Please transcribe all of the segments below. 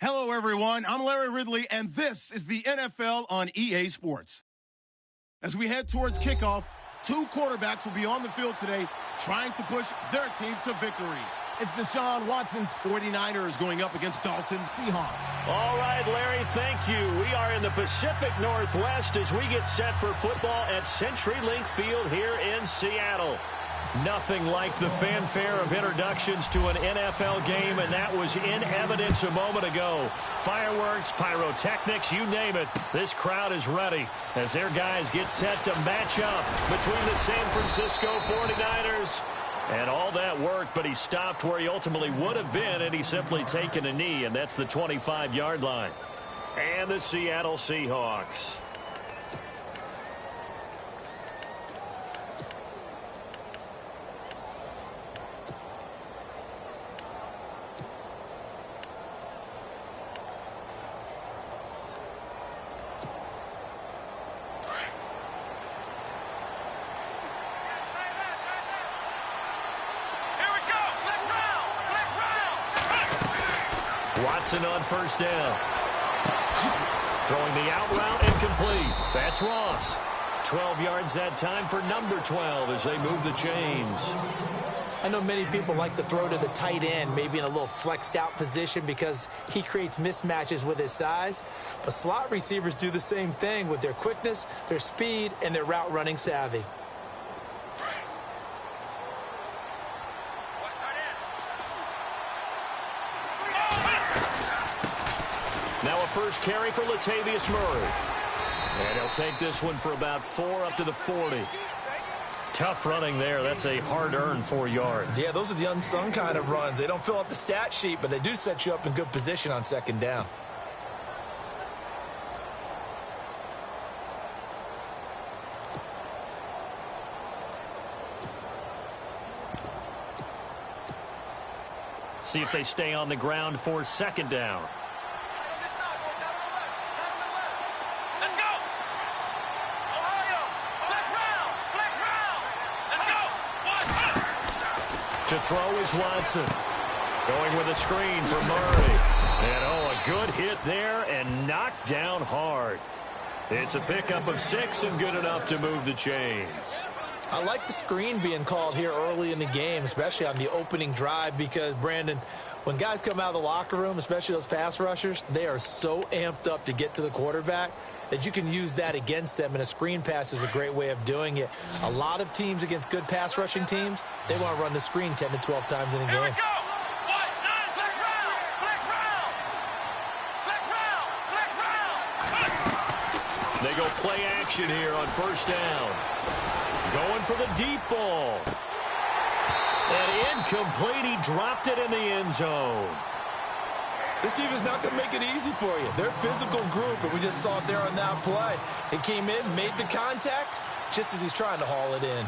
Hello, everyone. I'm Larry Ridley, and this is the NFL on EA Sports. As we head towards kickoff, two quarterbacks will be on the field today trying to push their team to victory. It's Deshaun Watson's 49ers going up against Dalton's Seahawks. All right, Larry, thank you. We are in the Pacific Northwest as we get set for football at CenturyLink Field here in Seattle. Nothing like the fanfare of introductions to an NFL game, and that was in evidence a moment ago. Fireworks, pyrotechnics, you name it. This crowd is ready as their guys get set to match up between the San Francisco 49ers. And all that worked, but he stopped where he ultimately would have been, and he's simply taken a knee, and that's the 25-yard line. And the Seattle Seahawks. Watson on first down. Throwing the out route incomplete. That's Ross. 12 yards that time for number 12 as they move the chains. I know many people like to throw to the tight end, maybe in a little flexed out position because he creates mismatches with his size. But slot receivers do the same thing with their quickness, their speed, and their route running savvy. Now a first carry for Latavius Murray. And he'll take this one for about 4 up to the 40. Tough running there. That's a hard-earned 4 yards. Yeah, those are the unsung kind of runs. They don't fill up the stat sheet, but they do set you up in good position on second down. See if they stay on the ground for second down. To throw is Watson. Going with a screen for Murray. And a good hit there and knocked down hard. It's a pickup of 6 and good enough to move the chains. I like the screen being called here early in the game, especially on the opening drive, because, Brandon, when guys come out of the locker room, especially those pass rushers, they are so amped up to get to the quarterback that you can use that against them, and a screen pass is a great way of doing it. A lot of teams against good pass rushing teams, they want to run the screen 10 to 12 times in a game. They go play action here on first down. Going for the deep ball. And incomplete. He dropped it in the end zone. This team is not going to make it easy for you. They're a physical group, and we just saw it there on that play. He came in, made the contact, just as he's trying to haul it in.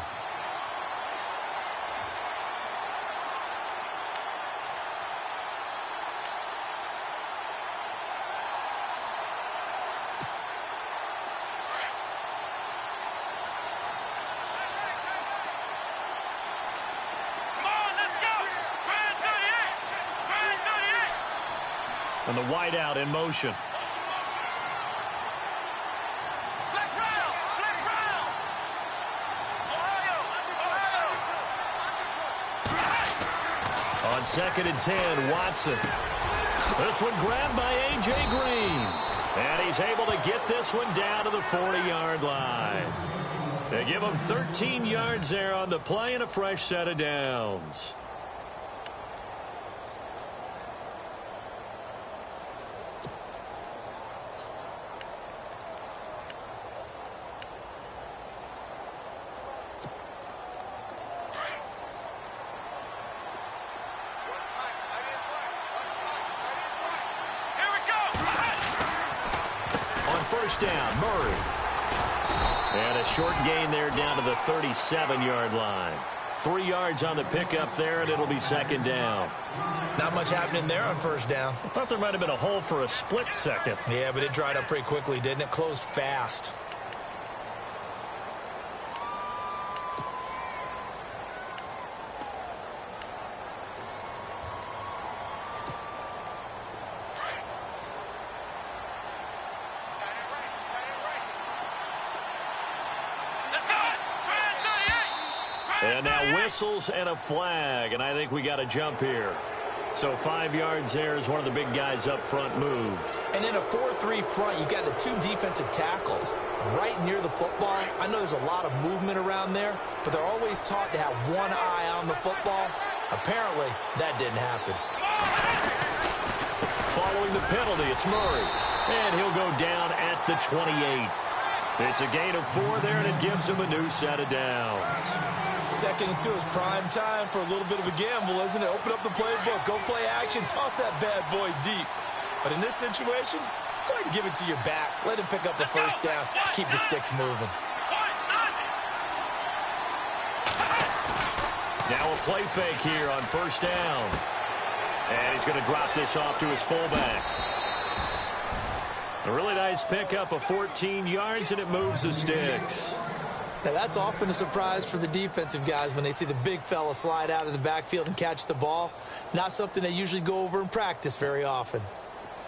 And the wideout in motion. On second and 10, Watson. This one grabbed by A.J. Green. And he's able to get this one down to the 40-yard line. They give him 13 yards there on the play and a fresh set of downs. First down, Murray. And a short gain there down to the 37-yard line. 3 yards on the pickup there, and it'll be second down. Not much happening there on first down. I thought there might have been a hole for a split second. Yeah, but it dried up pretty quickly, didn't it? Closed fast. And now whistles and a flag, and I think we got a jump here. So 5 yards there as one of the big guys up front moved. And in a 4-3 front, you got the 2 defensive tackles right near the football. I know there's a lot of movement around there, but they're always taught to have one eye on the football. Apparently, that didn't happen. Following the penalty, it's Murray. And he'll go down at the 28. It's a gain of 4 there, and it gives him a new set of downs. 2nd and 2 is prime time for a little bit of a gamble, isn't it? Open up the playbook, go play action, toss that bad boy deep. But in this situation, go ahead and give it to your back. Let him pick up the first down. Keep the sticks moving. Now a play fake here on first down. And he's going to drop this off to his fullback. A really nice pickup of 14 yards, and it moves the sticks. Now, that's often a surprise for the defensive guys when they see the big fella slide out of the backfield and catch the ball. Not something they usually go over in practice very often.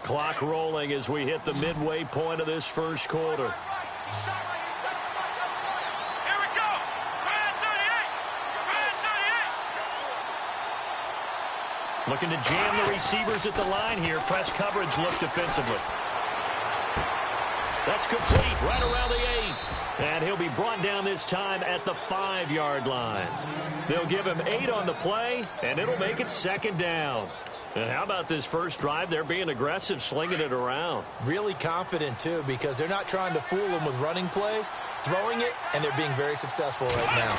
Clock rolling as we hit the midway point of this first quarter. Looking to jam the receivers at the line here. Press coverage look defensively. That's complete right around the 8. And he'll be brought down this time at the 5-yard line. They'll give him 8 on the play, and it'll make it 2nd down. And how about this first drive? They're being aggressive, slinging it around. Really confident, too, because they're not trying to fool them with running plays, throwing it, and they're being very successful right now.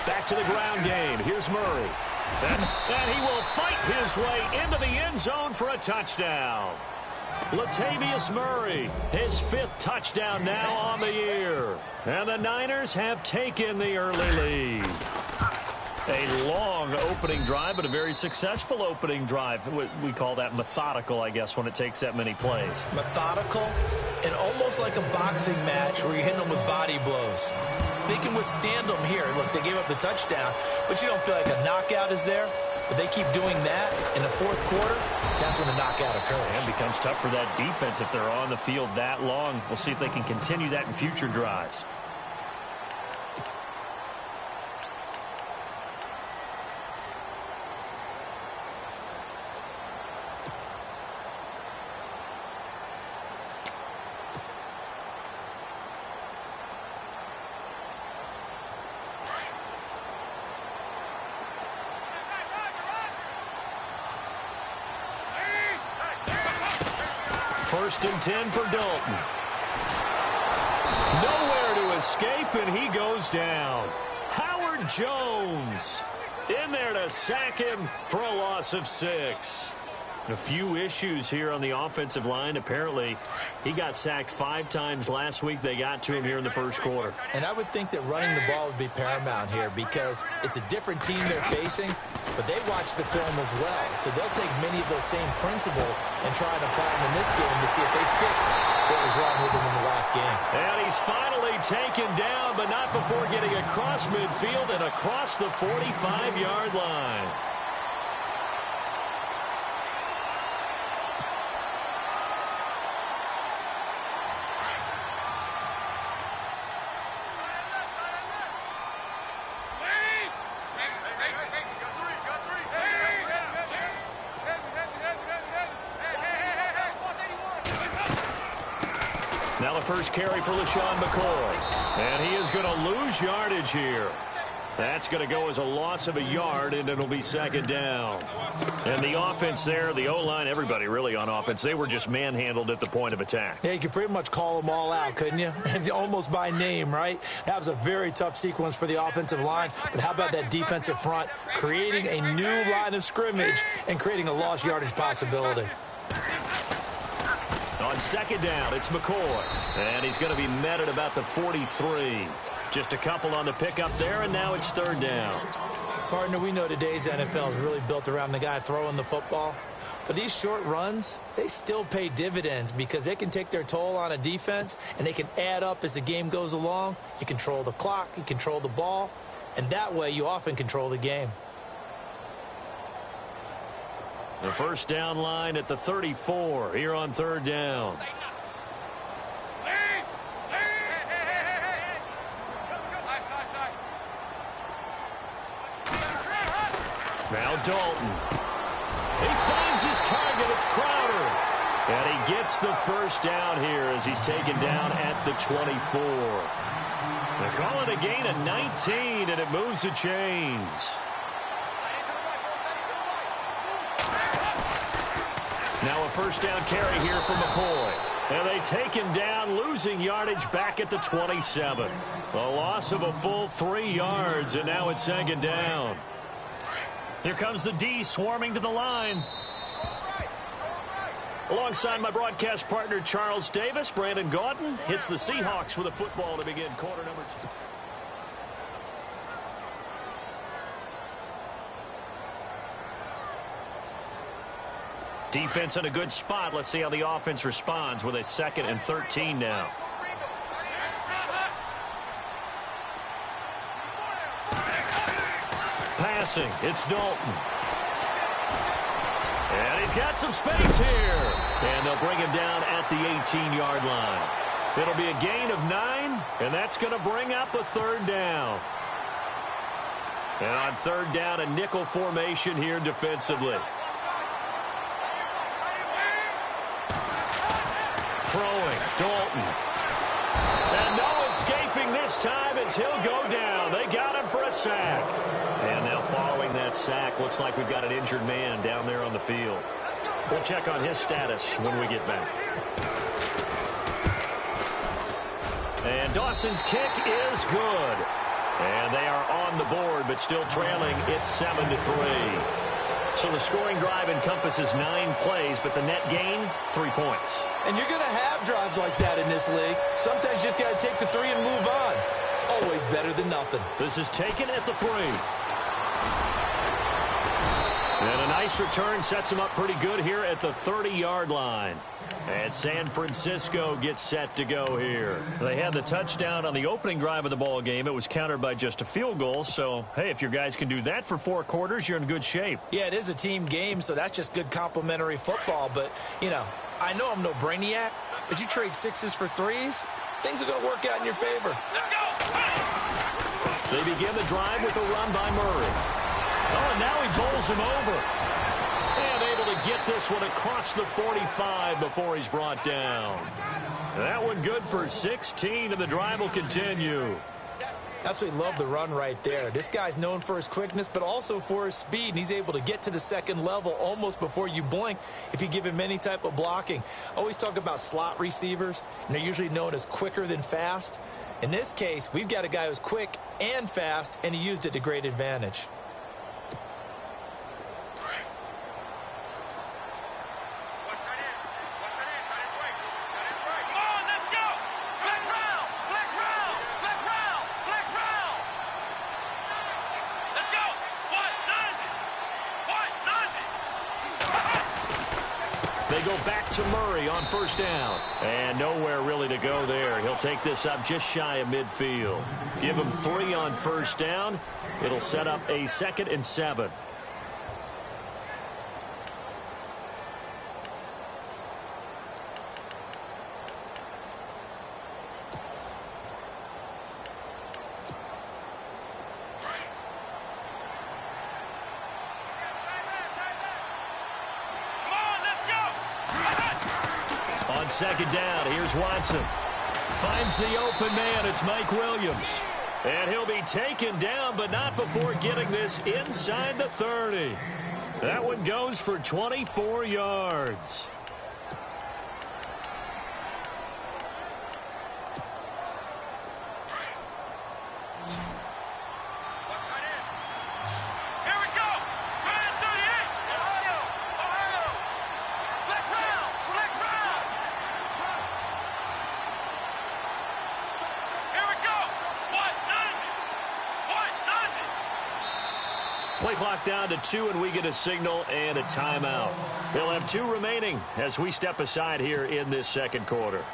Back to the ground game. Here's Murray. And he will fight his way into the end zone for a touchdown. Latavius Murray, his 5th touchdown now on the year. And the Niners have taken the early lead. A long opening drive, but a very successful opening drive. We call that methodical, I guess, when it takes that many plays. Methodical and almost like a boxing match where you're hitting them with body blows. They can withstand them here. Look, they gave up the touchdown, but you don't feel like a knockout is there. But they keep doing that in the 4th quarter, that's when the knockout occurs. And it becomes tough for that defense if they're on the field that long. We'll see if they can continue that in future drives. First and 10 for Dalton. Nowhere to escape, and he goes down. Howard Jones in there to sack him for a loss of 6. A few issues here on the offensive line. Apparently, he got sacked 5 times last week. They got to him here in the first quarter. And I would think that running the ball would be paramount here because it's a different team they're facing, but they watch the film as well. So they'll take many of those same principles and try and apply them in this game to see if they fix what was wrong with them in the last game. And he's finally taken down, but not before getting across midfield and across the 45-yard line. Now the first carry for LaShawn McCoy. And he is going to lose yardage here. That's going to go as a loss of a yard, and it'll be 2nd down. And the offense there, the O-line, everybody really on offense, they were just manhandled at the point of attack. Yeah, you could pretty much call them all out, couldn't you? Almost by name, right? That was a very tough sequence for the offensive line. But how about that defensive front creating a new line of scrimmage and creating a lost yardage possibility? On 2nd down, it's McCoy. And he's going to be met at about the 43. Just a couple on the pickup there, and now it's 3rd down. Partner, we know today's NFL is really built around the guy throwing the football. But these short runs, they still pay dividends because they can take their toll on a defense, and they can add up as the game goes along. You control the clock, you control the ball, and that way you often control the game. The first down line at the 34 here on 3rd down. Now Dalton. He finds his target. It's Crowder. And he gets the first down here as he's taken down at the 24. They call it a gain of 19, and it moves the chains. Now a first down carry here for McCoy. And they take him down, losing yardage back at the 27. A loss of a full 3 yards, and now it's second down. Here comes the D swarming to the line. Alongside my broadcast partner, Charles Davis, Brandon Gaudin hits the Seahawks with a football to begin quarter number 2. Defense in a good spot. Let's see how the offense responds with a 2nd and 13 now. Passing, it's Dalton. And he's got some space here. And they'll bring him down at the 18-yard line. It'll be a gain of 9, and that's going to bring up a 3rd down. And on 3rd down, a nickel formation here defensively. Throwing, Dalton. And no escaping this time as he'll go down. They got him for a sack. And now following that sack, looks like we've got an injured man down there on the field. We'll check on his status when we get back. And Dawson's kick is good. And they are on the board, but still trailing. It's 7-3. So the scoring drive encompasses 9 plays, but the net gain, 3 points. And you're going to have drives like that in this league. Sometimes you just got to take the 3 and move on. Always better than nothing. This is taken at the 3. And a nice return sets him up pretty good here at the 30-yard line. And San Francisco gets set to go here. They had the touchdown on the opening drive of the ball game. It was countered by just a field goal. So, hey, if your guys can do that for 4 quarters, you're in good shape. Yeah, it is a team game, so that's just good complimentary football. But, you know, I know I'm no brainiac, but you trade 6s for 3s, things are going to work out in your favor. They begin the drive with a run by Murray. Oh, and now he bowls him over. And able to get this one across the 45 before he's brought down. That one good for 16, and the drive will continue. Absolutely love the run right there. This guy's known for his quickness, but also for his speed. And he's able to get to the 2nd level almost before you blink if you give him any type of blocking. Always talk about slot receivers, and they're usually known as quicker than fast. In this case, we've got a guy who's quick and fast, and he used it to great advantage. They go back to Murray on 1st down. And nowhere really to go there. He'll take this up just shy of midfield. Give him 3 on 1st down. It'll set up a 2nd and 7. On 2nd down, here's Watson. Finds the open man. It's Mike Williams. And he'll be taken down, but not before getting this inside the 30. That one goes for 24 yards. Play clock down to 2, and we get a signal and a timeout. They'll have 2 remaining as we step aside here in this 2nd quarter.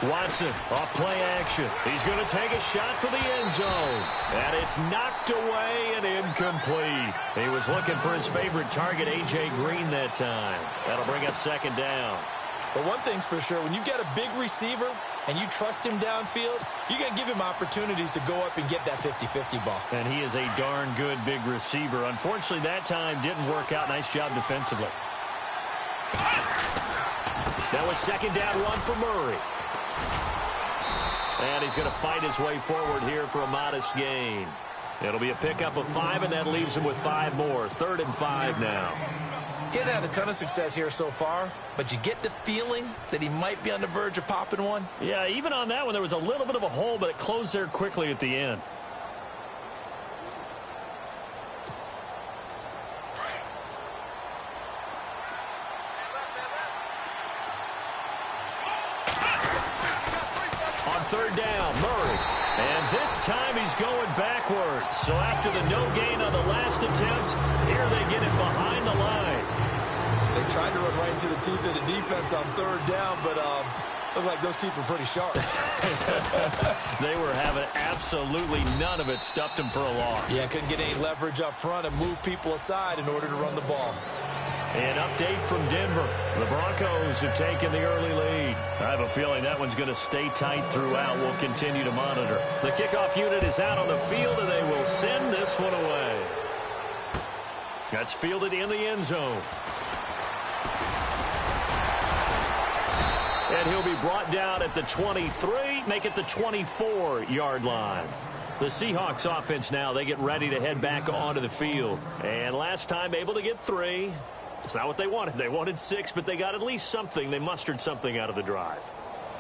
Watson off play action. He's going to take a shot for the end zone. And it's knocked away and incomplete. He was looking for his favorite target, A.J. Green, that time. That'll bring up second down. But one thing's for sure, when you get a big receiver and you trust him downfield, you're going to give him opportunities to go up and get that 50-50 ball. And he is a darn good big receiver. Unfortunately, that time didn't work out. Nice job defensively. That was second down one for Murray. And he's going to fight his way forward here for a modest gain. It'll be a pickup of 5, and that leaves him with 5 more. 3rd and 5 now. He hasn't had a ton of success here so far, but you get the feeling that he might be on the verge of popping one. Yeah, even on that one, there was a little bit of a hole, but it closed there quickly at the end. On 3rd down, Murray. And this time he's going backwards. So after the no gain on the last attempt, here they get it behind the line. They tried to run right into the teeth of the defense on 3rd down, but looked like those teeth were pretty sharp. They were having absolutely none of it. Stuffed him for a loss. Yeah, couldn't get any leverage up front and move people aside in order to run the ball. An update from Denver. The Broncos have taken the early lead. I have a feeling that one's going to stay tight throughout. We'll continue to monitor. The kickoff unit is out on the field, and they will send this one away. That's fielded in the end zone. And he'll be brought down at the 23, make it the 24-yard line. The Seahawks offense now, they get ready to head back onto the field. And last time able to get 3. It's not what they wanted. They wanted 6, but they got at least something. They mustered something out of the drive.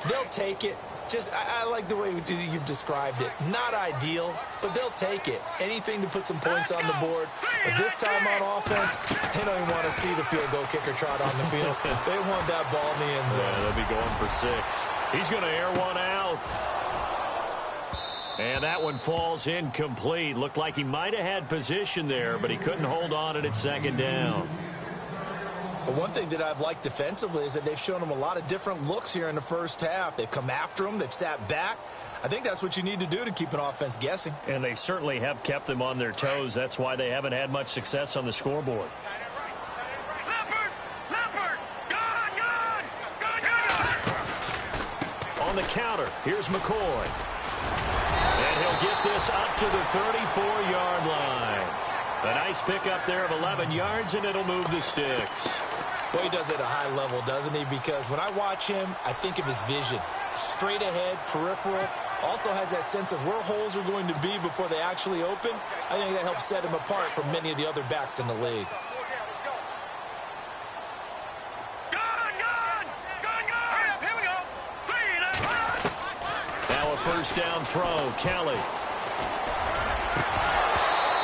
They'll take it. Just, I like the way you've described it. Not ideal, but they'll take it. Anything to put some points on the board. But this time on offense, they don't even want to see the field goal kicker trot on the field. They want that ball in the end zone. Yeah, they'll be going for 6. He's going to air one out. And that one falls incomplete. Looked like he might have had position there, but he couldn't hold on at its 2nd down. But one thing that I've liked defensively is that they've shown him a lot of different looks here in the first half. They've come after him. They've sat back. I think that's what you need to do to keep an offense guessing. And they certainly have kept them on their toes. That's why they haven't had much success on the scoreboard. On the counter, here's McCoy. And he'll get this up to the 34-yard line. A nice pickup there of 11 yards, and it'll move the sticks. Well, he does it at a high level, doesn't he? Because when I watch him, I think of his vision. Straight ahead, peripheral. Also has that sense of where holes are going to be before they actually open. I think that helps set him apart from many of the other backs in the league. Now a first down throw, Kelly.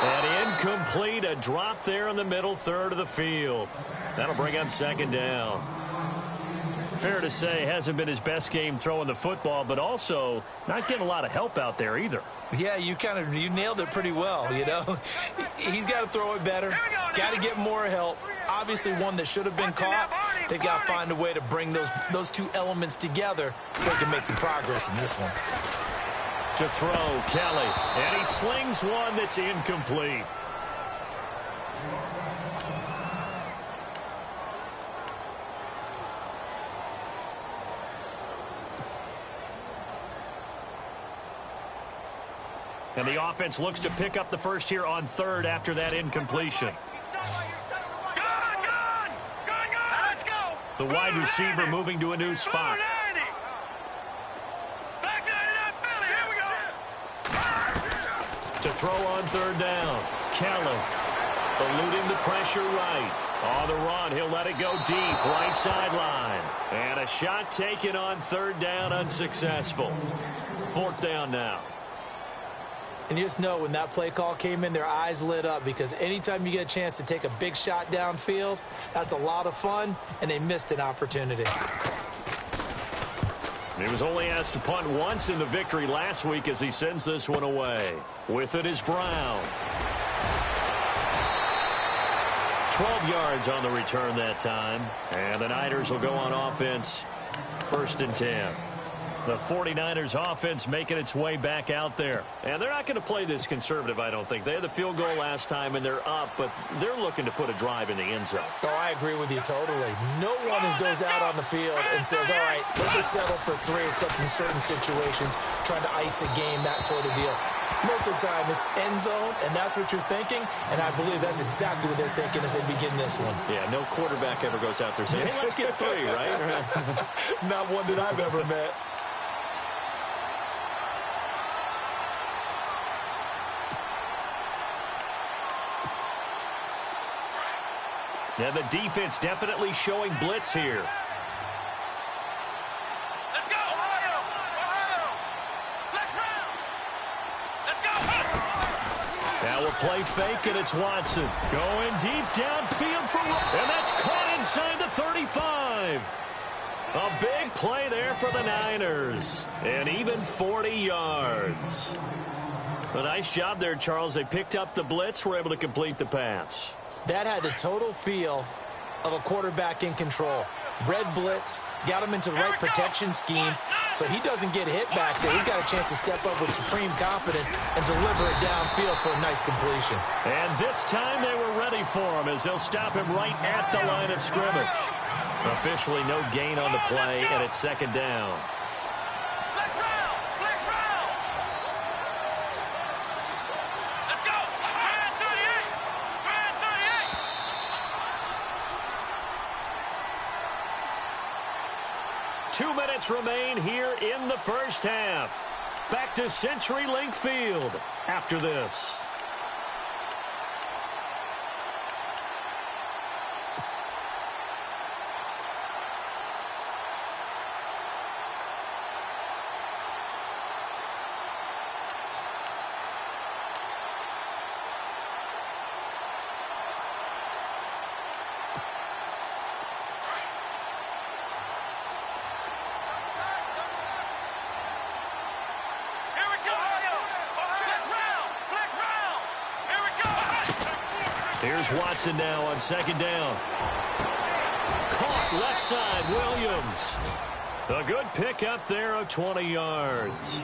And incomplete, a drop there in the middle 3rd of the field. That'll bring up 2nd down. Fair to say, hasn't been his best game throwing the football, but also not getting a lot of help out there either. Yeah, you nailed it pretty well, you know. He's got to throw it better. Got to get more help. Obviously one that should have been caught. They've got to find a way to bring those two elements together so they can make some progress in this one. To throw, Kelly. And he slings one that's incomplete. And the offense looks to pick up the first here on 3rd after that incompletion. The wide receiver moving to a new spot. To throw on 3rd down. Kelly eluding the pressure right. On the run, he'll let it go deep, right sideline. And a shot taken on 3rd down, unsuccessful. 4th down now. And you just know when that play call came in, their eyes lit up, because anytime you get a chance to take a big shot downfield, that's a lot of fun, and they missed an opportunity. He was only asked to punt once in the victory last week as he sends this one away. With it is Brown. 12 yards on the return that time. And the Niners will go on offense. 1st and 10. The 49ers offense making its way back out there. And they're not going to play this conservative, I don't think. They had the field goal last time, and they're up, but they're looking to put a drive in the end zone. Oh, I agree with you totally. No one goes out on the field and says, all right, let's just settle for 3, except in certain situations, trying to ice a game, that sort of deal. Most of the time, it's end zone, and that's what you're thinking, and I believe that's exactly what they're thinking as they begin this one. Yeah, no quarterback ever goes out there saying, hey, let's get 3, right? Not one that I've ever met. Now the defense definitely showing blitz here. Let's go, Ohio! Ohio! Let's round! Let's go! Now a play fake, and it's Watson. Going deep downfield for and that's caught inside the 35. A big play there for the Niners. And even 40 yards. A nice job there, Charles. They picked up the blitz, were able to complete the pass. That had the total feel of a quarterback in control. Red blitz, got him into the right protection scheme, so he doesn't get hit back there. He's got a chance to step up with supreme confidence and deliver it downfield for a nice completion. And this time they were ready for him as they'll stop him right at the line of scrimmage. Officially no gain on the play, and it's second down. Let's round! Let's round! Let's go! Grand 38! Grand 38! 2 minutes remain here in the first half. Back to CenturyLink Field after this. Here's Watson now on second down. Caught left side, Williams. A good pickup there of 20 yards.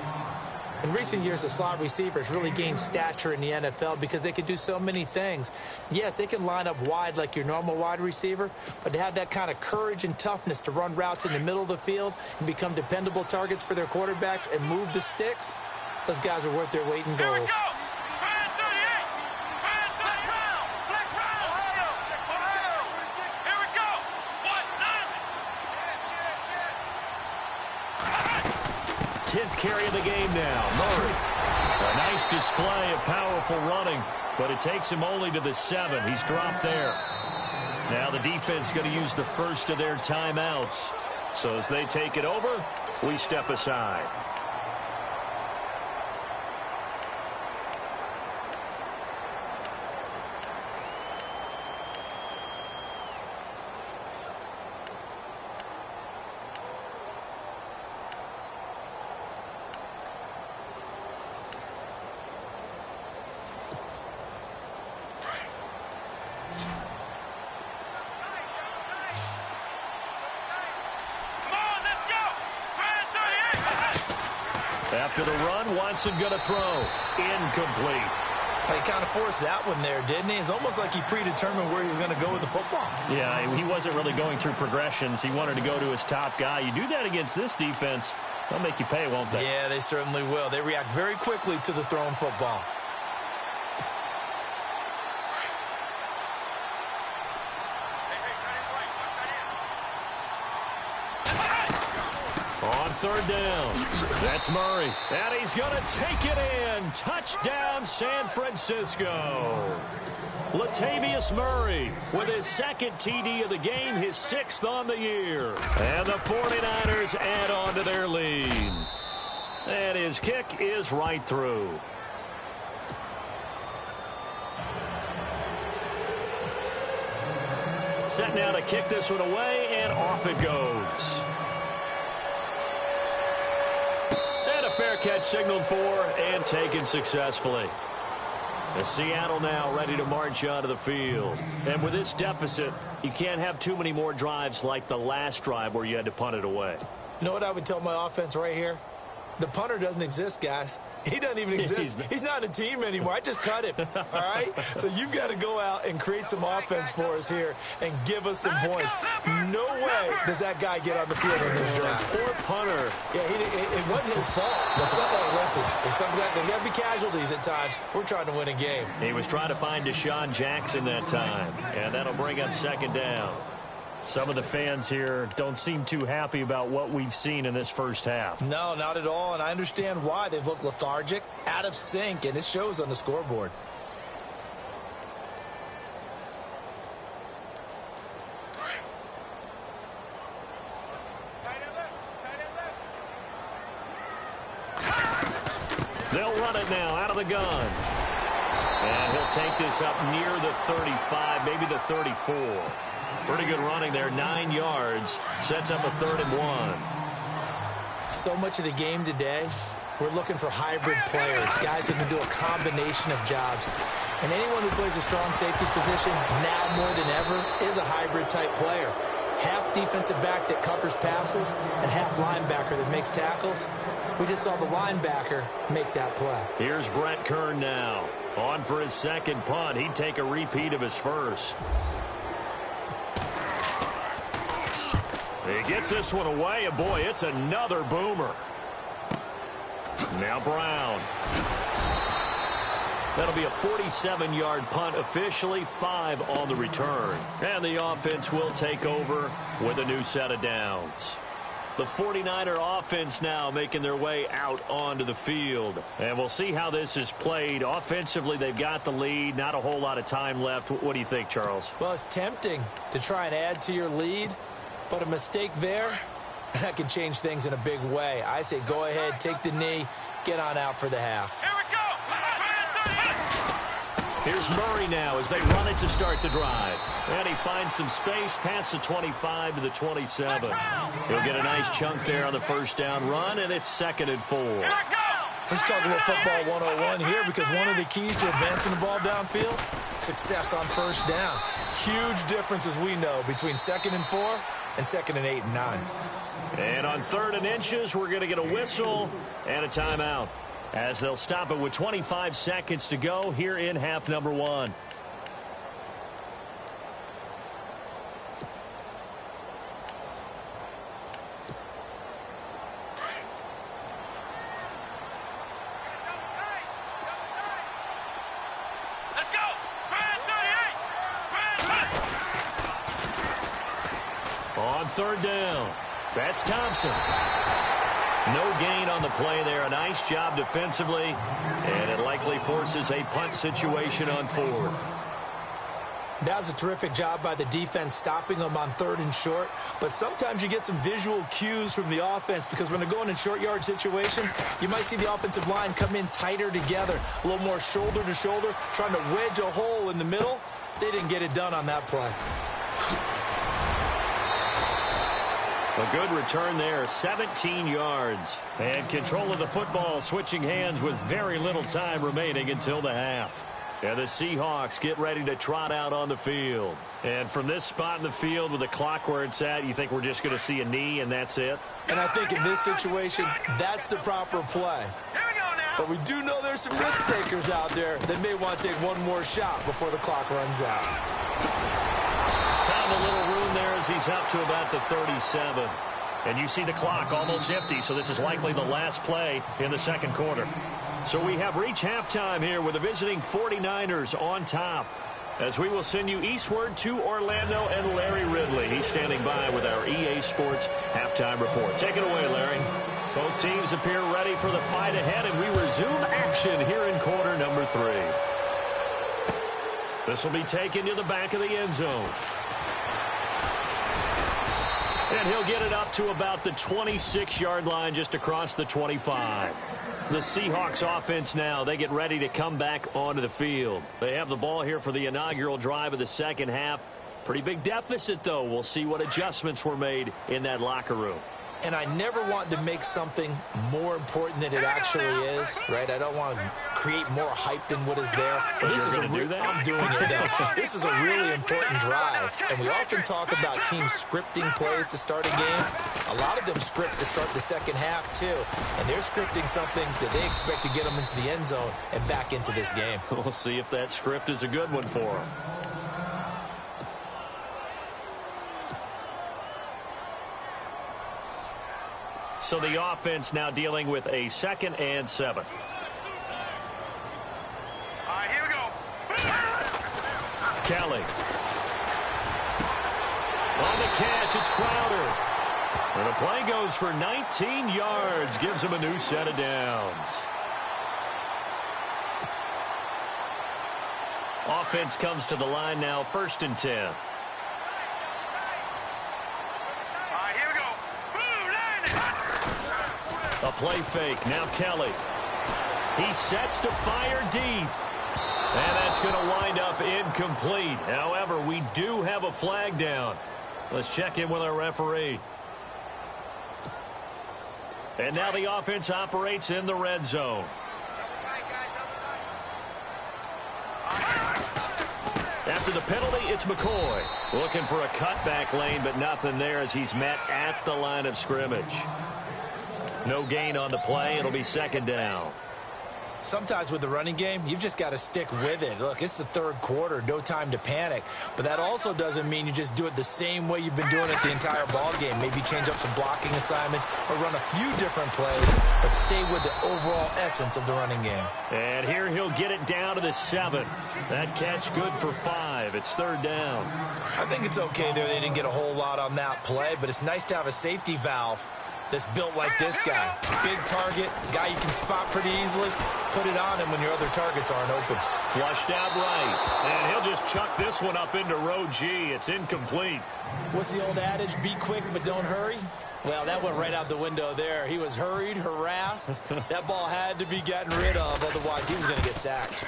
In recent years, the slot receivers really gained stature in the NFL because they can do so many things. Yes, they can line up wide like your normal wide receiver, but to have that kind of courage and toughness to run routes in the middle of the field and become dependable targets for their quarterbacks and move the sticks, those guys are worth their weight in gold. Carry of the game now. Murray. A nice display of powerful running, but it takes him only to the 7. He's dropped there. Now the defense going to use the first of their timeouts. So as they take it over, we step aside. After the run, Watson going to throw. Incomplete. He kind of forced that one there, didn't he? It's almost like he predetermined where he was going to go with the football. Yeah, he wasn't really going through progressions. He wanted to go to his top guy. You do that against this defense, they'll make you pay, won't they? Yeah, they certainly will. They react very quickly to the thrown football. Third down. That's Murray. And he's going to take it in. Touchdown, San Francisco. Latavius Murray with his second TD of the game, his 6th on the year. And the 49ers add on to their lead. And his kick is right through. Set now to kick this one away, and off it goes. Fair catch signaled for and taken successfully. As Seattle now ready to march onto the field. And with this deficit, you can't have too many more drives like the last drive where you had to punt it away. You know what I would tell my offense right here? The punter doesn't exist, guys. He doesn't even exist. He's not a team anymore. I just cut him, all right? So you've got to go out and create some offense for us here and give us some points. No way does that guy get on the field in this drive. Poor punter. Yeah, it wasn't his fault. Listen, there's got to be casualties at times. We're trying to win a game. He was trying to find Deshaun Jackson that time, and that'll bring up second down. Some of the fans here don't seem too happy about what we've seen in this first half. No, not at all, and I understand why. They've looked lethargic, out of sync, and it shows on the scoreboard. They'll run it now out of the gun. And he'll take this up near the 35, maybe the 34. Pretty good running there, 9 yards. Sets up a 3rd and 1. So much of the game today, we're looking for hybrid players, guys who can do a combination of jobs. And anyone who plays a strong safety position, now more than ever, is a hybrid-type player. Half defensive back that covers passes and half linebacker that makes tackles. We just saw the linebacker make that play. Here's Brett Kern now. On for his second punt. He'd take a repeat of his first. He gets this one away, and boy, it's another boomer. Now Brown. That'll be a 47-yard punt, officially 5 on the return. And the offense will take over with a new set of downs. The 49er offense now making their way out onto the field. And we'll see how this is played. Offensively, they've got the lead. Not a whole lot of time left. What do you think, Charles? Well, it's tempting to try and add to your lead. But a mistake there, that can change things in a big way. I say go ahead, take the knee, get on out for the half. Here we go. Here's Murray now as they run it to start the drive. And he finds some space past the 25 to the 27. He'll get a nice chunk there on the first down run, and it's 2nd and 4. Let's talk a little football 101 here, because one of the keys to advancing the ball downfield, success on first down. Huge difference, as we know, between 2nd and 4 and 2nd and 8 and 9. And on 3rd and inches, we're going to get a whistle and a timeout, as they'll stop it with 25 seconds to go here in half number 1. Let's go. On 3rd down, that's Thompson. No gain on the play there. A nice job defensively, and it likely forces a punt situation on 4th. That was a terrific job by the defense stopping them on 3rd and short. But sometimes you get some visual cues from the offense, because when they're going in short yard situations, you might see the offensive line come in tighter together, a little more shoulder to shoulder, trying to wedge a hole in the middle. They didn't get it done on that play. A good return there, 17 yards. And control of the football switching hands with very little time remaining until the half. And the Seahawks get ready to trot out on the field. And from this spot in the field with the clock where it's at, you think we're just going to see a knee and that's it? And I think in this situation, that's the proper play. Here we go now. But we do know there's some risk takers out there that may want to take one more shot before the clock runs out. Found a little room there as he's up to about the 37. And you see the clock almost empty, so this is likely the last play in the second quarter. So we have reached halftime here with the visiting 49ers on top, as we will send you eastward to Orlando and Larry Ridley. He's standing by with our EA Sports halftime report. Take it away, Larry. Both teams appear ready for the fight ahead, and we resume action here in quarter number 3. This will be taken to the back of the end zone. And he'll get it up to about the 26-yard line, just across the 25. The Seahawks offense now, they get ready to come back onto the field. They have the ball here for the inaugural drive of the second half. Pretty big deficit, though. We'll see what adjustments were made in that locker room. And I never want to make something more important than it actually is, right? I don't want to create more hype than what is there. But this is I'm doing it, though. This is a really important drive. And we often talk about teams scripting plays to start a game. A lot of them script to start the second half, too. And they're scripting something that they expect to get them into the end zone and back into this game. We'll see if that script is a good one for them. So the offense now dealing with a 2nd and 7. All right, here we go. Kelly. On the catch, it's Crowder. And the play goes for 19 yards. Gives him a new set of downs. Offense comes to the line now, 1st and 10. A play fake. Now Kelly. He sets to fire deep. And that's going to wind up incomplete. However, we do have a flag down. Let's check in with our referee. And now the offense operates in the red zone. After the penalty, it's McCoy. Looking for a cutback lane, but nothing there as he's met at the line of scrimmage. No gain on the play. It'll be 2nd down. Sometimes with the running game, you've just got to stick with it. Look, it's the 3rd quarter, no time to panic. But that also doesn't mean you just do it the same way you've been doing it the entire ball game. Maybe change up some blocking assignments or run a few different plays, but stay with the overall essence of the running game. And here he'll get it down to the 7. That catch good for 5. It's 3rd down. I think it's okay there. They didn't get a whole lot on that play, but it's nice to have a safety valve that's built like this guy. Big target, guy you can spot pretty easily. Put it on him when your other targets aren't open. Flushed out right. And he'll just chuck this one up into row G. It's incomplete. What's the old adage? Be quick, but don't hurry? Well, that went right out the window there. He was hurried, harassed. That ball had to be gotten rid of, otherwise he was going to get sacked.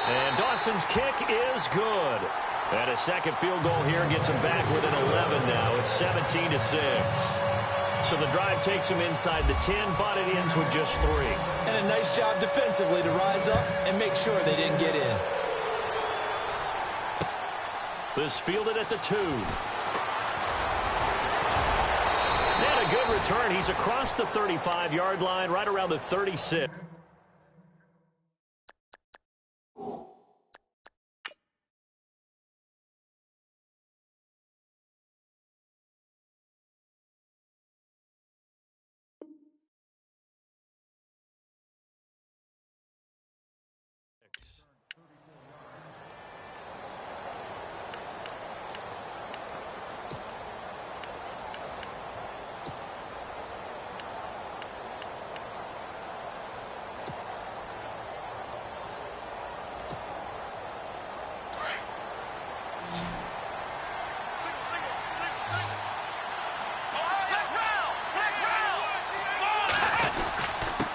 And Dawson's kick is good. And a 2nd field goal here gets him back within 11 now. It's 17-6. So the drive takes him inside the 10, but it ends with just 3. And a nice job defensively to rise up and make sure they didn't get in. This fielded at the 2. And a good return. He's across the 35-yard line, right around the 36.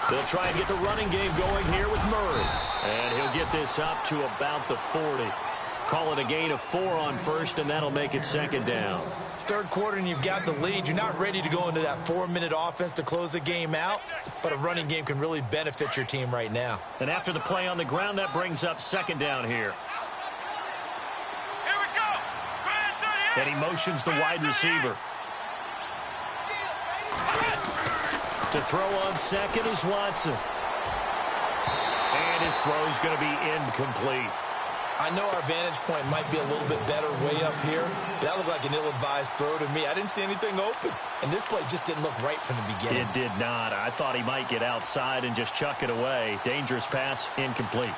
They'll try and get the running game going here with Murray. And he'll get this up to about the 40. Call it a gain of 4 on 1st, and that'll make it 2nd down. 3rd quarter, and you've got the lead. You're not ready to go into that 4-minute offense to close the game out, but a running game can really benefit your team right now. And after the play on the ground, that brings up 2nd down here. Here we go. And he motions the wide receiver. To throw on 2nd is Watson. And his throw is going to be incomplete. I know our vantage point might be a little bit better way up here, but that looked like an ill-advised throw to me. I didn't see anything open, and this play just didn't look right from the beginning. It did not. I thought he might get outside and just chuck it away. Dangerous pass, incomplete.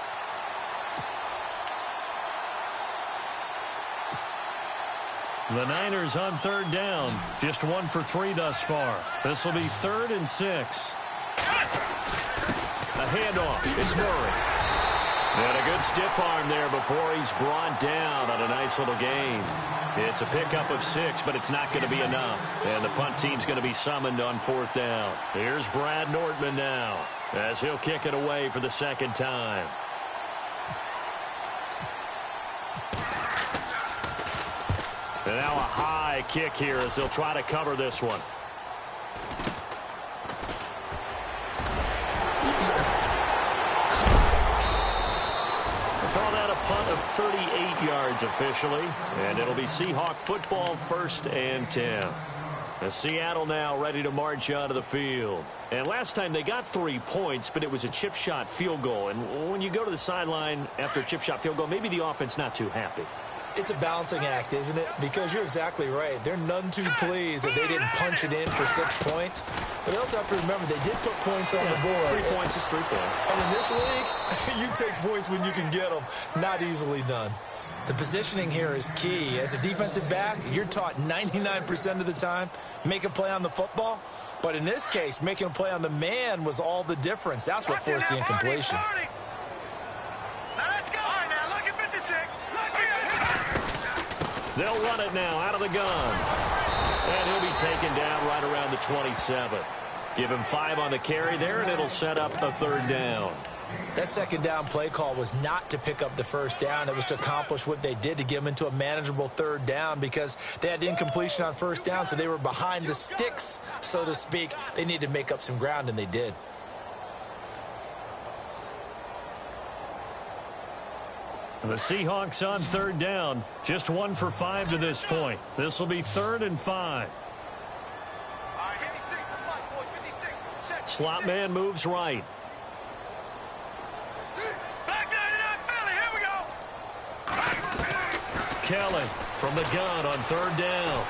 The Niners on 3rd down. Just 1 for 3 thus far. This will be 3rd and 6. A handoff. It's Murray. And a good stiff arm there before he's brought down on a nice little gain. It's a pickup of 6, but it's not going to be enough. And the punt team's going to be summoned on 4th down. Here's Brad Nordman now as he'll kick it away for the 2nd time. And now a high kick here as they'll try to cover this one. punt of 38 yards officially, and it'll be Seahawk football, 1st and 10. And Seattle now ready to march onto the field. And last time they got 3 points, but it was a chip shot field goal. And when you go to the sideline after a chip shot field goal, maybe the offense not too happy. It's a balancing act, isn't it? Because you're exactly right. They're none too pleased that they didn't punch it in for 6 points. But you also have to remember they did put points on the board. 3 points is 3 points. And in this league, you take points when you can get them. Not easily done. The positioning here is key. As a defensive back, you're taught 99% of the time, make a play on the football. But in this case, making a play on the man was all the difference. That's what forced the incompletion. They'll run it now out of the gun. And he'll be taken down right around the 27. Give him 5 on the carry there, and it'll set up a 3rd down. That 2nd down play call was not to pick up the 1st down. It was to accomplish what they did, to get them into a manageable 3rd down, because they had incompletion on 1st down, so they were behind the sticks, so to speak. They needed to make up some ground, and they did. The Seahawks on 3rd down. Just 1 for 5 to this point. This will be 3rd and 5. Slot man moves right. Kelly from the gun on 3rd down.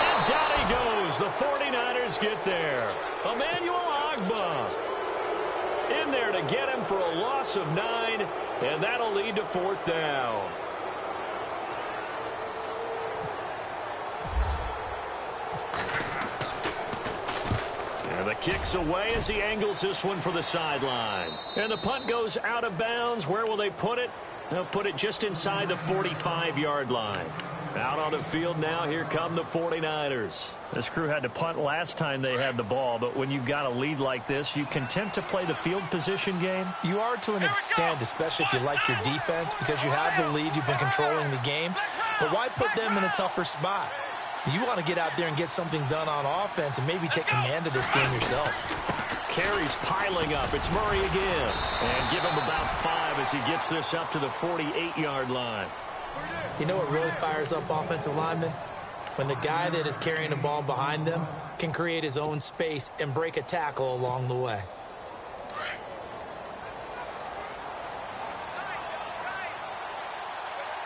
And down he goes. The 49ers get there. Emmanuel Ogbah in there to get him for a loss of 9, and that'll lead to 4th down. And the kick's away as he angles this one for the sideline. And the punt goes out of bounds. Where will they put it? They'll put it just inside the 45-yard line. Out on the field now, here come the 49ers. This crew had to punt last time they had the ball, but when you've got a lead like this, you content to play the field position game? You are to an extent, especially if you like your defense, because you have the lead, you've been controlling the game. But why put them in a tougher spot? You want to get out there and get something done on offense and maybe take command of this game yourself. Carries piling up. It's Murray again. And give him about 5 as he gets this up to the 48-yard line. You know what really fires up offensive linemen? When the guy that is carrying the ball behind them can create his own space and break a tackle along the way.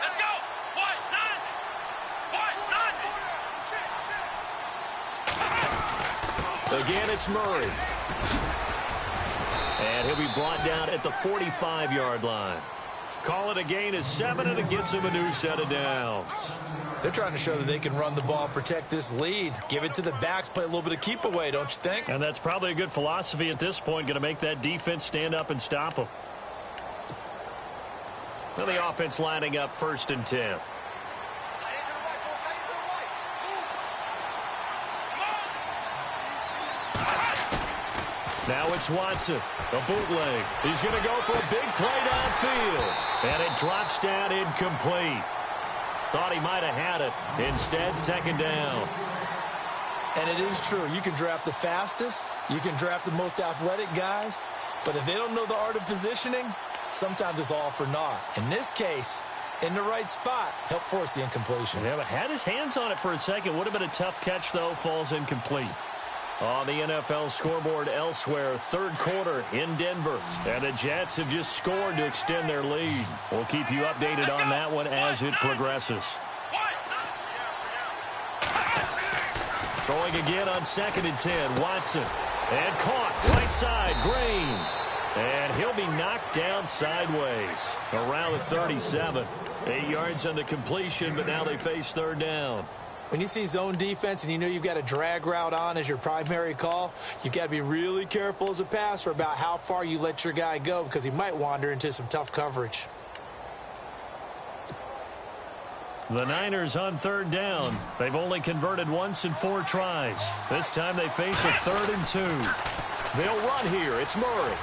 Let's go. Again, it's Murray. And he'll be brought down at the 45-yard line. Call it a gain of 7, and it gets him a new set of downs. They're trying to show that they can run the ball, protect this lead. Give it to the backs, play a little bit of keep away, don't you think? And that's probably a good philosophy at this point, going to make that defense stand up and stop them. Now the offense lining up 1st and 10. Now it's Watson, a bootleg. He's going to go for a big play downfield. And it drops down incomplete. Thought he might have had it. Instead, 2nd down. And it is true. You can draft the fastest. You can draft the most athletic guys. But if they don't know the art of positioning, sometimes it's all for naught. In this case, in the right spot, helped force the incompletion. Yeah, but had his hands on it for a second. Would have been a tough catch, though. Falls incomplete. On the NFL scoreboard elsewhere, 3rd quarter in Denver. And the Jets have just scored to extend their lead. We'll keep you updated on that one as it progresses. Throwing again on 2nd and 10. Watson. And caught right side. Green. And he'll be knocked down sideways around the 37. 8 yards on the completion, but now they face 3rd down. When you see zone defense and you know you've got a drag route on as your primary call, you've got to be really careful as a passer about how far you let your guy go, because he might wander into some tough coverage. The Niners on 3rd down. They've only converted once in 4 tries. This time they face a 3rd and 2. They'll run here. It's Murray.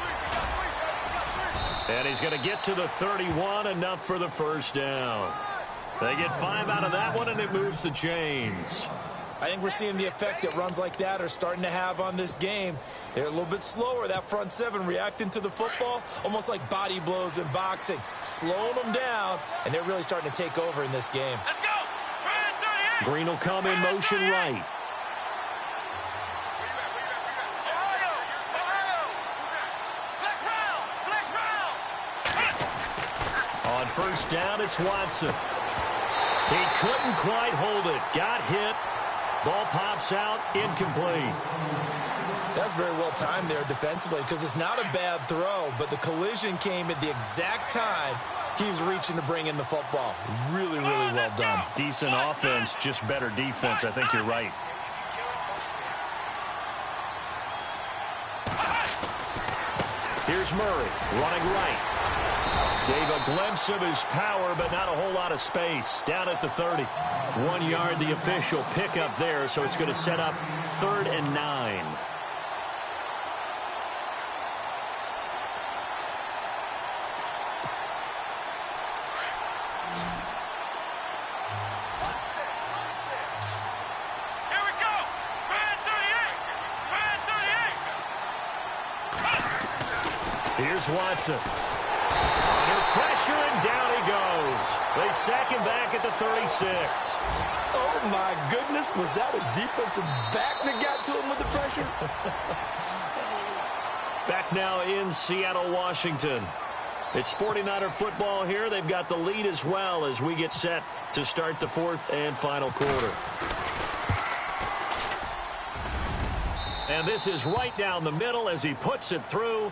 And he's going to get to the 31, enough for the 1st down. They get 5 out of that one, and it moves the chains. I think we're seeing the effect that runs like that are starting to have on this game. They're a little bit slower, that front seven, reacting to the football, almost like body blows in boxing, slowing them down, and they're really starting to take over in this game. Let's go. Green will come in motion right. Ohio. Flex round. On first down, it's Watson. He couldn't quite hold it. Got hit. Ball pops out, incomplete. That's very well timed there defensively because it's not a bad throw, but the collision came at the exact time he was reaching to bring in the football. Really, really well done. Decent offense, just better defense. I think you're right. Here's Murray running right. Gave a glimpse of his power, but not a whole lot of space. Down at the 30. 1 yard, the official pickup there, so it's going to set up 3rd and 9. Here we go. Man 38. Here's Watson. Under pressure, and down he goes. They sack him back at the 36. Oh, my goodness. Was that a defensive back that got to him with the pressure? Back now in Seattle, Washington. It's 49er football here. They've got the lead as well as we get set to start the 4th and final quarter. And this is right down the middle as he puts it through.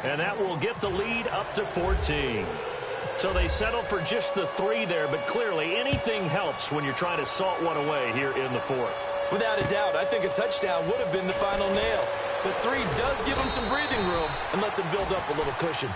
And that will get the lead up to 14. So they settle for just the 3 there, but clearly anything helps when you're trying to salt one away here in the 4th. Without a doubt, I think a touchdown would have been the final nail. But 3 does give him some breathing room and lets him build up a little cushion.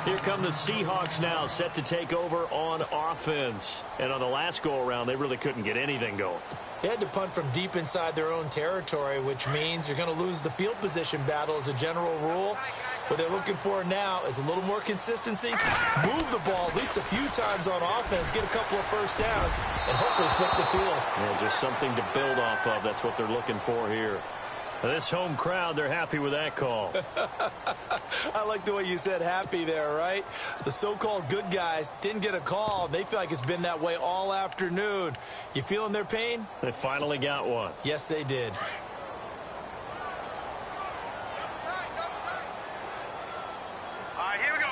Here come the Seahawks now, set to take over on offense. And on the last go-around, they really couldn't get anything going. They had to punt from deep inside their own territory, which means you're going to lose the field position battle as a general rule. What they're looking for now is a little more consistency, move the ball at least a few times on offense, get a couple of first downs, and hopefully flip the field. Yeah, just something to build off of. That's what they're looking for here. This home crowd, they're happy with that call. I like the way you said happy there, right? The so-called good guys didn't get a call. They feel like it's been that way all afternoon. You feeling their pain? They finally got one. Yes, they did. All right, here we go.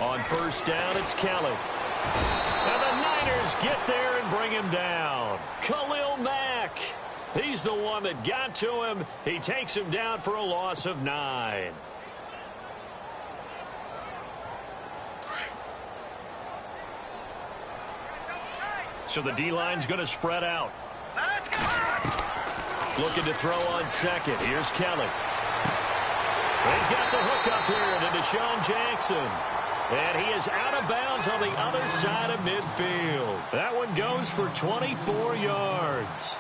On first down, it's Kelly. And the Niners get there and bring him down. Khalil Mack. He's the one that got to him. He takes him down for a loss of 9. So the D-line's going to spread out. Let's go. Looking to throw on second. Here's Kelly. He's got the hook up here to Deshaun Jackson. And he is out of bounds on the other side of midfield. That one goes for 24 yards.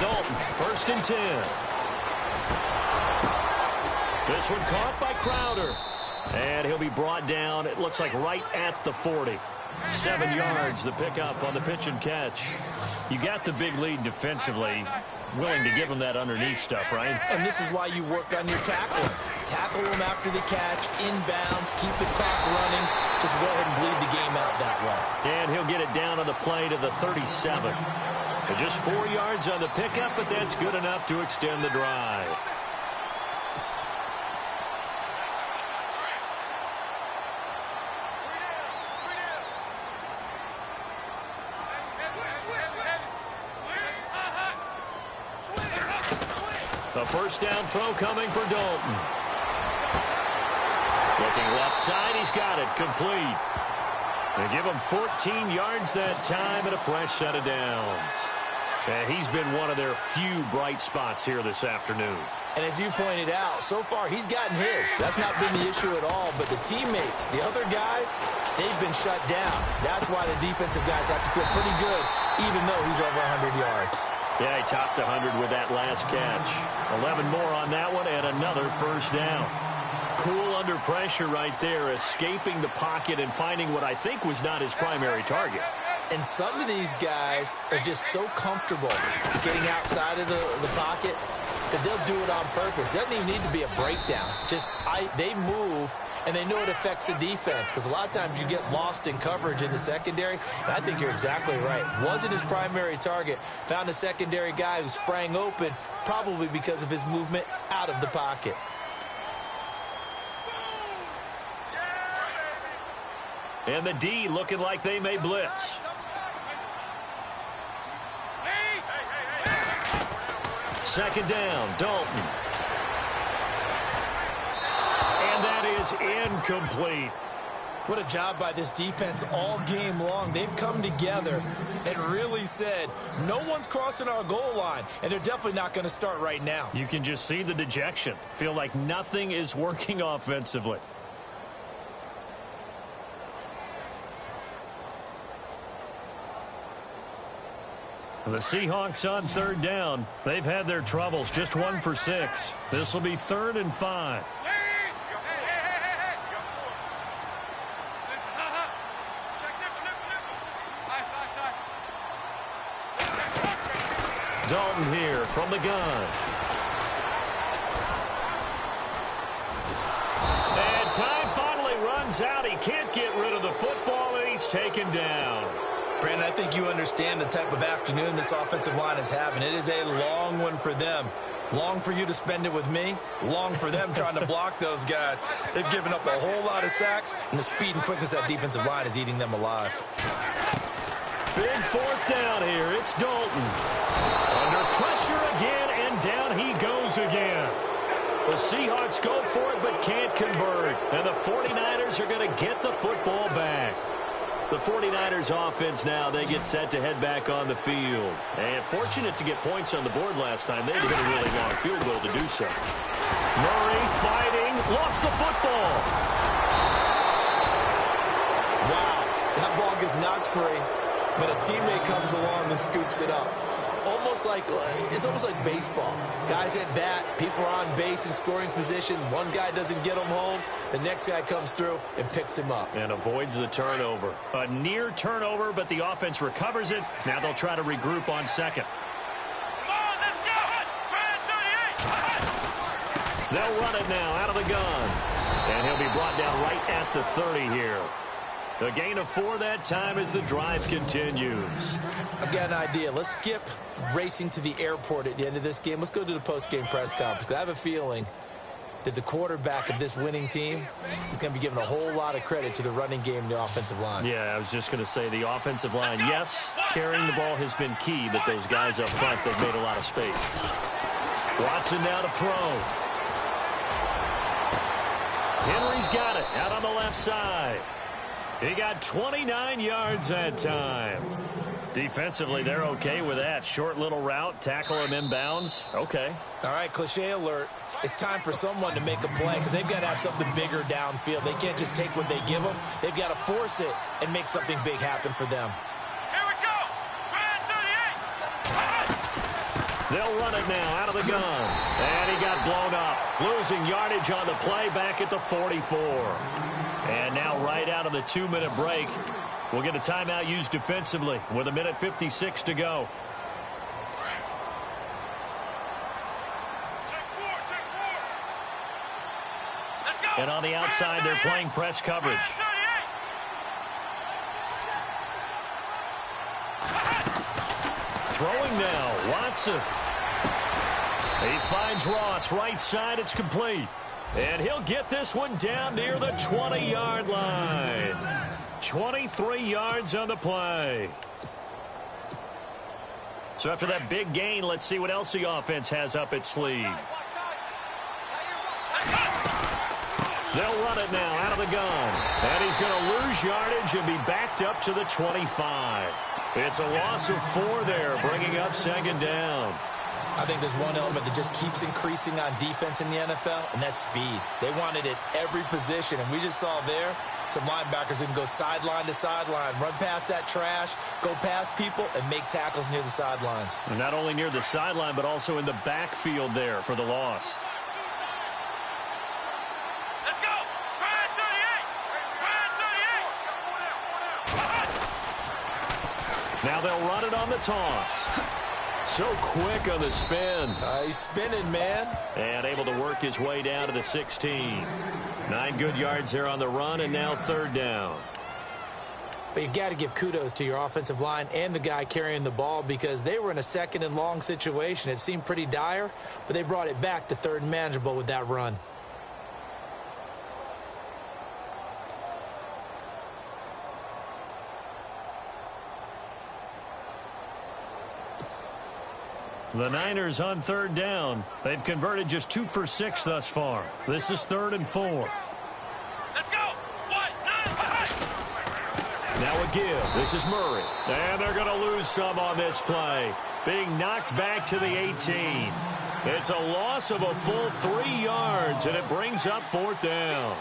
Dalton, 1st and 10. This one caught by Crowder. And he'll be brought down, it looks like right at the 40. 7 yards, the pickup on the pitch and catch. You got the big lead defensively. Willing to give him that underneath stuff, right? And this is why you work on your tackling. Tackle them after the catch, inbounds, keep the clock running. Just go ahead and bleed the game out that way. And he'll get it down on the play to the 37. Just 4 yards on the pickup, but that's good enough to extend the drive. The first down throw coming for Dalton. Looking left side, he's got it, complete. They give him 14 yards that time and a fresh set of downs. And he's been one of their few bright spots here this afternoon. And as you pointed out, so far he's gotten his. That's not been the issue at all. But the teammates, the other guys, they've been shut down. That's why the defensive guys have to feel pretty good, even though he's over 100 yards. Yeah, he topped 100 with that last catch. 11 more on that one and another first down. Cool under pressure right there, escaping the pocket and finding what I think was not his primary target. And some of these guys are just so comfortable getting outside of the pocket that they'll do it on purpose. It doesn't even need to be a breakdown. They move, and they know it affects the defense, because a lot of times you get lost in coverage in the secondary. And I think you're exactly right. Wasn't his primary target. Found a secondary guy who sprang open, probably because of his movement out of the pocket. And the D looking like they may blitz. Second down, Dalton. And that is incomplete. What a job by this defense all game long. They've come together and really said, no one's crossing our goal line, and they're definitely not going to start right now. You can just see the dejection. Feel like nothing is working offensively. The Seahawks on third down. They've had their troubles, just 1 for 6. This will be 3rd and 5. Dalton here from the gun. And time finally runs out. He can't get rid of the football, and he's taken down. Brandon, I think you understand the type of afternoon this offensive line is having. It is a long one for them. Long for you to spend it with me. Long for them trying to block those guys. They've given up a whole lot of sacks, and the speed and quickness of that defensive line is eating them alive. Big 4th down here. It's Dalton. Under pressure again, and down he goes again. The Seahawks go for it but can't convert. And the 49ers are going to get the football back. The 49ers offense now, they get set to head back on the field. And fortunate to get points on the board last time. They had to hit a really long field goal to do so. Murray fighting, lost the football. Wow, that ball gets knocked free, but a teammate comes along and scoops it up. It's almost like baseball. Guys at bat, people are on base in scoring position. One guy doesn't get him home. The next guy comes through and picks him up. And avoids the turnover. A near turnover, but the offense recovers it. Now they'll try to regroup on second. They'll run it now out of the gun. And he'll be brought down right at the 30 here. A gain of 4 that time as the drive continues. I've got an idea. Let's skip racing to the airport at the end of this game. Let's go to the post-game press conference. I have a feeling that the quarterback of this winning team is going to be giving a whole lot of credit to the running game and the offensive line. Yeah, I was just going to say the offensive line, yes, carrying the ball has been key, but those guys up front, they've made a lot of space. Watson now to throw. Henry's got it out on the left side. He got 29 yards that time. Defensively, they're okay with that. Short little route, tackle him inbounds. Okay. All right, cliche alert. It's time for someone to make a play because they've got to have something bigger downfield. They can't just take what they give them. They've got to force it and make something big happen for them. Here we go. They'll run it now out of the gun. And he got blown up. Losing yardage on the play back at the 44. And now right out of the 2-minute break, we'll get a timeout used defensively with 1:56 to go. And on the outside, they're playing press coverage. Throwing now, Watson. He finds Ross right side. It's complete. And he'll get this one down near the 20-yard line. 23 yards on the play. So after that big gain, let's see what else the offense has up its sleeve. They'll run it now out of the gun. And he's going to lose yardage and be backed up to the 25. It's a loss of 4 there, bringing up second down. I think there's one element that just keeps increasing on defense in the NFL, and that's speed. They want it at every position, and we just saw there Some linebackers who can go sideline to sideline, run past that trash, go past people, and make tackles near the sidelines. And not only near the sideline, but also in the backfield there for the loss. Let's go. Ryan 38. Ryan 38. Now they'll run it on the toss. So quick on the spin. He's spinning, man. And able to work his way down to the 16. 9 good yards there on the run, and now third down. But you got to give kudos to your offensive line and the guy carrying the ball because they were in a second and long situation. It seemed pretty dire, but they brought it back to third and manageable with that run. The Niners on third down. They've converted just 2 for 6 thus far. This is 3rd and 4. Let's go. 1-9. Now a give. This is Murray. And they're going to lose some on this play. Being knocked back to the 18. It's a loss of a full 3 yards, and it brings up 4th down.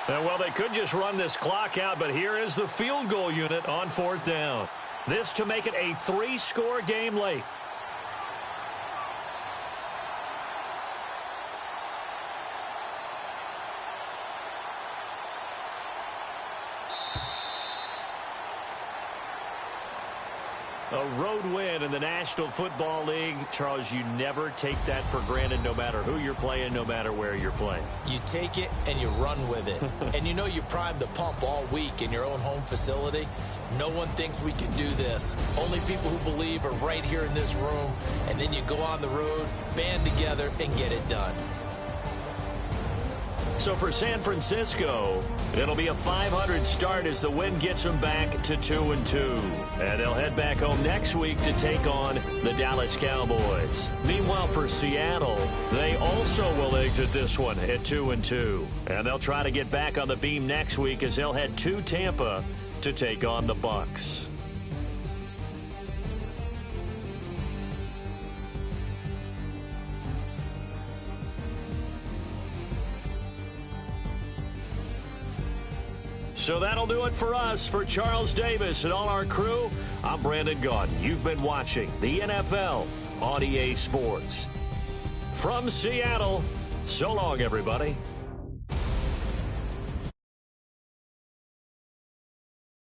And well, they could just run this clock out, but here is the field goal unit on 4th down. This to make it a 3-score game late. A road win in the National Football League. Charles, you never take that for granted no matter who you're playing, no matter where you're playing. You take it and you run with it. And you know you primed the pump all week in your own home facility. No one thinks we can do this. Only people who believe are right here in this room. And then you go on the road, band together, and get it done. So for San Francisco, it'll be a 500 start as the win gets them back to 2-2. And they'll head back home next week to take on the Dallas Cowboys. Meanwhile, for Seattle, they also will exit this one at 2-2. And they'll try to get back on the beam next week as they'll head to Tampa to take on the Bucs. So that'll do it for us. For Charles Davis and all our crew, I'm Brandon Gaudin. You've been watching the NFL on EA Sports. From Seattle, so long, everybody.